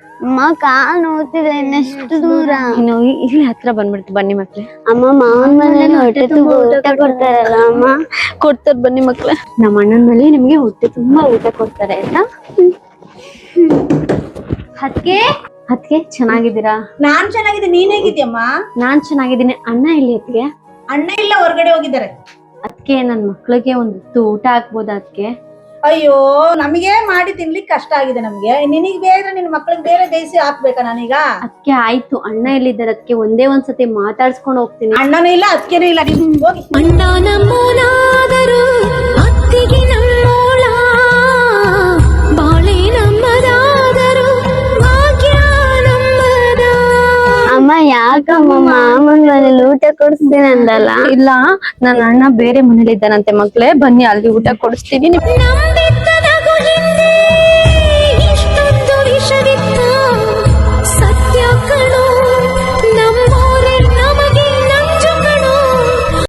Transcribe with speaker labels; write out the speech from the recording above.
Speaker 1: ಅಮ್ಮ ಕಾಲ್ ನೋಡ್ತಿದೆ ಇನ್ನೆಷ್ಟು ದೂರ.
Speaker 2: ಇನ್ನು ಇಲ್ಲಿ ಹತ್ರ ಬಂದ್ಬಿಡ್ತು. ಬನ್ನಿ ಮಕ್ಳೆ.
Speaker 1: ಅಮ್ಮ ಮಾವನ ಮನೇಲಿ ಹೊಟ್ಟೆ ತುಂಬ ಊಟ ಕೊಡ್ತಾರಲ್ಲ ಅಮ್ಮ.
Speaker 2: ಕೊಡ್ತಾರೆ ಬನ್ನಿ ಮಕ್ಳೆ. ನಮ್ಮ ಅಣ್ಣನ ಮೇಲೆ ನಿಮ್ಗೆ ಹೊಟ್ಟೆ ತುಂಬಾ ಊಟ ಕೊಡ್ತಾರೆ ಆಯ್ತಾ. ಅದ್ಕೆ ಚೆನ್ನಾಗಿದ್ದೀರಾ?
Speaker 3: ನಾನ್ ಚೆನ್ನಾಗಿದ್ದೀನಿ, ನೀನ್ ಹೇಗಿದ್ಯಮ್ಮ?
Speaker 2: ನಾನ್ ಚೆನ್ನಾಗಿದ್ದೀನಿ. ಅಣ್ಣ ಇಲ್ಲಿ ಅದ್ಕೆ?
Speaker 3: ಅಣ್ಣ ಇಲ್ಲ, ಹೊರಗಡೆ ಹೋಗಿದ್ದಾರೆ.
Speaker 2: ಅದ್ಕೆ ನನ್ ಮಕ್ಳಿಗೆ ಒಂದು ಊಟ ಹಾಕ್ಬೋದ ಅದ್ಕೆ?
Speaker 3: ಅಯ್ಯೋ, ನಮಗೆ ಮಾಡಿ ತಿನ್ಲಿಕ್ಕೆ ಕಷ್ಟ ಆಗಿದೆ ನಮ್ಗೆ. ನಿನಗ್ ಬೇರೆ ನಿನ್ ಮಕ್ಳಿಗೆ ಬೇರೆ ಬೇಯಿಸಿ ಹಾಕ್ಬೇಕಾ ನಾನೀಗ?
Speaker 2: ಅದ್ಕೆ ಆಯ್ತು, ಅಣ್ಣ ಎಲ್ಲಿದ್ದಾರೆ ಅದಕ್ಕೆ ಒಂದೇ ಒಂದ್ಸತಿ ಮಾತಾಡ್ಸ್ಕೊಂಡು ಹೋಗ್ತೀನಿ.
Speaker 3: ಅಣ್ಣನೂ ಇಲ್ಲ ಅದ್ಕೇನೂ ಇಲ್ಲ, ನೀನ್ ಹೋಗಿ.
Speaker 4: ಅಣ್ಣ ನಮ್ಮೋನಾದರೂ ಅತ್ತಿಗೆ ನಮ್ಮೋಳ, ಬಾಳೆ ನಮ್ಮದಾದರೂ ಭಾಗ್ಯ ನಮ್ಮದ.
Speaker 1: ಅಮ್ಮ ಯಾಕಮ್ಮ ಮಾಮನ ಮನೇಲಿ ಊಟ ಕೊಡಿಸ್ತೀನಿ ಅಂದಲ್ಲ?
Speaker 2: ಇಲ್ಲ, ನನ್ನ ಅಣ್ಣ ಬೇರೆ ಮನೇಲಿ ಇದ್ದಾನಂತೆ ಮಕ್ಳೇ. ಬನ್ನಿ ಅಲ್ಲಿ ಊಟ ಕೊಡಿಸ್ತೀನಿ.
Speaker 4: ನಂಬಿದ